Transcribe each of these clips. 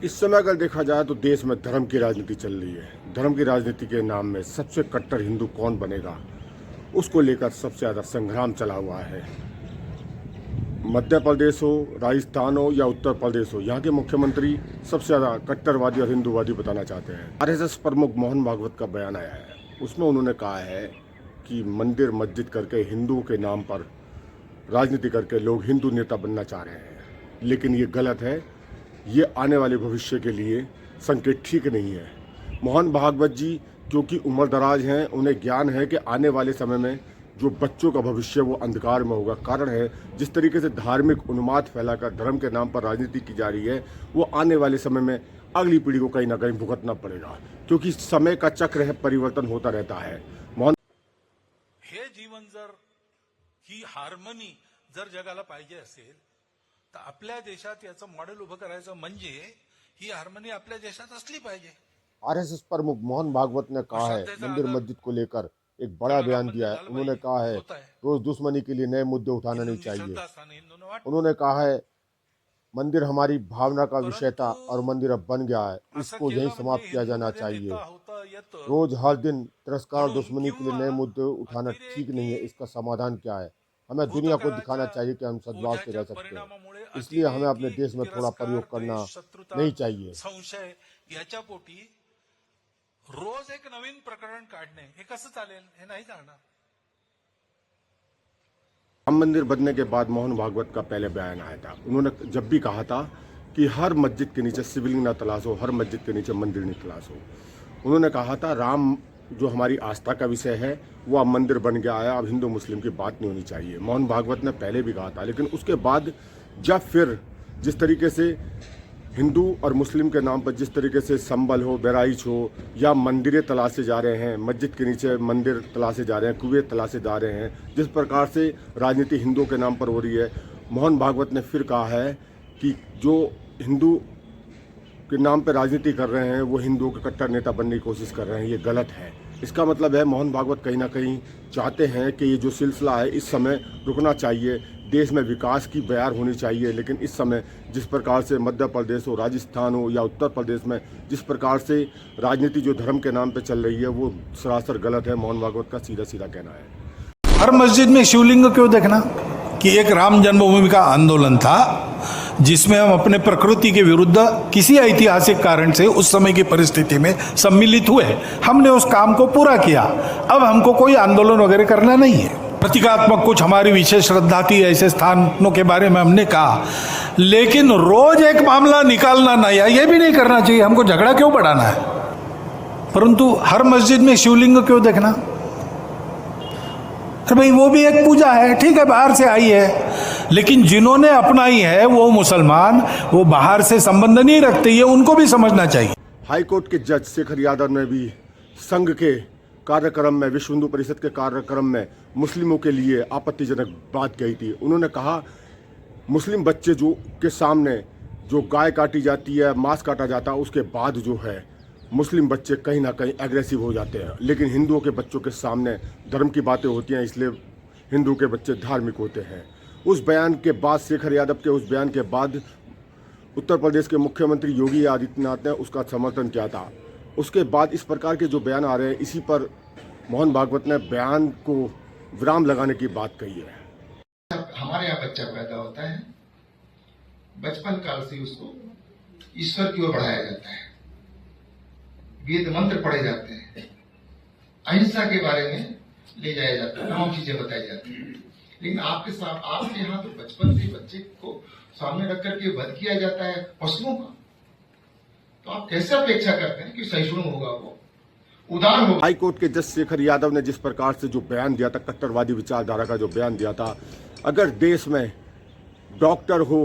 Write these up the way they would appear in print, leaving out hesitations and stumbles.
इस समय अगर देखा जाए तो देश में धर्म की राजनीति चल रही है। धर्म की राजनीति के नाम में सबसे कट्टर हिंदू कौन बनेगा, उसको लेकर सबसे ज़्यादा संग्राम चला हुआ है। मध्य प्रदेश हो, राजस्थान हो या उत्तर प्रदेश हो, यहाँ के मुख्यमंत्री सबसे ज़्यादा कट्टरवादी और हिंदूवादी बताना चाहते हैं। आरएसएस प्रमुख मोहन भागवत का बयान आया है, उसमें उन्होंने कहा है कि मंदिर मस्जिद करके हिंदुओं के नाम पर राजनीति करके लोग हिंदू नेता बनना चाह रहे हैं, लेकिन ये गलत है। ये आने वाले भविष्य के लिए संकेत ठीक नहीं है। मोहन भागवत जी क्योंकि उम्र दराज हैं, उन्हें ज्ञान है कि आने वाले समय में जो बच्चों का भविष्य वो अंधकार में होगा। कारण है जिस तरीके से धार्मिक उन्माद फैलाकर धर्म के नाम पर राजनीति की जा रही है, वो आने वाले समय में अगली पीढ़ी को कहीं ना कहीं भुगतना पड़ेगा, क्योंकि समय का चक्र है, परिवर्तन होता रहता है। मोहन हे जीवन जर ही हार्मनी जर जगाला पाहिजे असेल तर आपल्या देशात याचं मॉडेल उभं करायचं म्हणजे ही हार्मनी आपल्या देशात असली पाहिजे। आरएसएस प्रमुख मोहन भागवत ने कहा है, मंदिर मस्जिद को लेकर एक बड़ा बयान दिया है। उन्होंने कहा है रोज दुश्मनी के लिए नए मुद्दे उठाना नहीं चाहिए। उन्होंने कहा है मंदिर हमारी भावना का विषय था और मंदिर अब बन गया है, इसको यहीं समाप्त किया जाना चाहिए। रोज हर दिन तिरस्कार और दुश्मनी के लिए नए मुद्दे उठाना ठीक नहीं है। इसका समाधान क्या है? हमें दुनिया को दिखाना चाहिए कि हम सद्भाव से रह सकते हैं, इसलिए हमें अपने देश में थोड़ा प्रयोग करना नहीं चाहिए। संशय याच्या पोटी रोज एक नवीन प्रकरण काढणे हे कसं चालेल? हे नाही चालणार। राम मंदिर बनने के बाद मोहन भागवत का पहले बयान आया था। उन्होंने जब भी कहा था कि हर मस्जिद के नीचे शिवलिंग न तलाश हो, हर मस्जिद के नीचे मंदिर नहीं तलाश हो। उन्होंने कहा था राम जो हमारी आस्था का विषय है वो अब मंदिर बन गया है, अब हिंदू मुस्लिम की बात नहीं होनी चाहिए। मोहन भागवत ने पहले भी कहा था, लेकिन उसके बाद जब फिर जिस तरीके से हिंदू और मुस्लिम के नाम पर जिस तरीके से संबल हो, बहराइच हो या मंदिरें तलाशे जा रहे हैं, मस्जिद के नीचे मंदिर तलाशे जा रहे हैं, कुएं तलाशे जा रहे हैं, जिस प्रकार से राजनीति हिंदुओं के नाम पर हो रही है, मोहन भागवत ने फिर कहा है कि जो हिंदू के नाम पर राजनीति कर रहे हैं वो हिंदुओं के कट्टर नेता बनने की कोशिश कर रहे हैं। ये गलत है। इसका मतलब है मोहन भागवत कहीं ना कहीं चाहते हैं कि ये जो सिलसिला है इस समय रुकना चाहिए, देश में विकास की बयार होनी चाहिए। लेकिन इस समय जिस प्रकार से मध्य प्रदेश हो, राजस्थान हो या उत्तर प्रदेश में जिस प्रकार से राजनीति जो धर्म के नाम पे चल रही है वो सरासर गलत है। मोहन भागवत का सीधा सीधा कहना है। हर मस्जिद में शिवलिंग क्यों देखना? कि एक राम जन्मभूमि का आंदोलन था जिसमें हम अपने प्रकृति के विरुद्ध किसी ऐतिहासिक कारण से उस समय की परिस्थिति में सम्मिलित हुए, हमने उस काम को पूरा किया। अब हमको कोई आंदोलन वगैरह करना नहीं है। प्रतीकात्मक कुछ हमारी विशेष श्रद्धा थी, ऐसे स्थानों के बारे में हमने कहा, लेकिन रोज एक मामला निकालना नया ये भी नहीं करना चाहिए। हमको झगड़ा क्यों बढ़ाना है? परंतु हर मस्जिद में शिवलिंग क्यों देखना? अरे भाई वो भी एक पूजा है, ठीक है, बाहर से आई है, लेकिन जिन्होंने अपनाई है वो मुसलमान, वो बाहर से संबंध नहीं रखते, ये उनको भी समझना चाहिए। हाईकोर्ट के जज शेखर यादव ने भी संघ के कार्यक्रम में, विश्व हिंदू परिषद के कार्यक्रम में मुस्लिमों के लिए आपत्तिजनक बात कही थी। उन्होंने कहा मुस्लिम बच्चे जो के सामने जो गाय काटी जाती है, मांस काटा जाता है, उसके बाद जो है मुस्लिम बच्चे कहीं ना कहीं एग्रेसिव हो जाते हैं, लेकिन हिंदुओं के बच्चों के सामने धर्म की बातें होती हैं, इसलिए हिंदू के बच्चे धार्मिक होते हैं। उस बयान के बाद, शेखर यादव के उस बयान के बाद उत्तर प्रदेश के मुख्यमंत्री योगी आदित्यनाथ ने उसका समर्थन किया था। उसके बाद इस प्रकार के जो बयान आ रहे हैं, इसी पर मोहन भागवत ने बयान को विराम लगाने की बात कही है। हमारे यहाँ बच्चा पैदा होता है, बचपन काल से उसको ईश्वर की ओर बढ़ाया जाता है, वेद मंत्र पढ़े जाते हैं, अहिंसा के बारे में ले जाया जाता है, तमाम चीजें बताई जाती हैं। लेकिन आपके यहाँ तो बचपन से बच्चे को सामने रख करके वध किया जाता है पशुओं का, तो आप कैसे अपेक्षा करते हैं कि सहिष्णु होगा, वो उदार होगा? हाईकोर्ट के जज शेखर यादव ने जिस प्रकार से जो बयान दिया था, कट्टरवादी विचारधारा का जो बयान दिया था, अगर देश में डॉक्टर हो,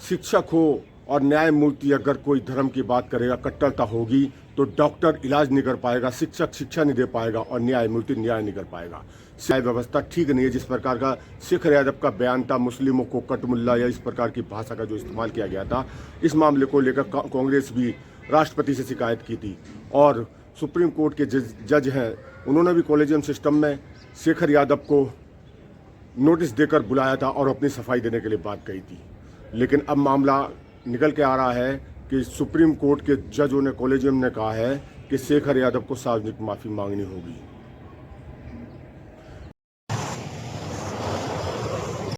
शिक्षक हो और न्यायमूर्ति अगर कोई धर्म की बात करेगा, कट्टरता होगी, तो डॉक्टर इलाज नहीं कर पाएगा, शिक्षक शिक्षा नहीं दे पाएगा और न्यायमूर्ति न्याय नहीं कर पाएगा। न्याय व्यवस्था ठीक नहीं है। जिस प्रकार का शेखर यादव का बयान था, मुस्लिमों को कटमुल्ला या इस प्रकार की भाषा का जो इस्तेमाल किया गया था, इस मामले को लेकर कांग्रेस भी राष्ट्रपति से शिकायत की थी और सुप्रीम कोर्ट के जज हैं, उन्होंने भी कॉलेजियम सिस्टम में शेखर यादव को नोटिस देकर बुलाया था और अपनी सफाई देने के लिए बात कही थी। लेकिन अब मामला निकल के आ रहा है कि सुप्रीम कोर्ट के जजों ने कॉलेजियम ने कहा है कि शेखर यादव को सार्वजनिक माफ़ी मांगनी होगी।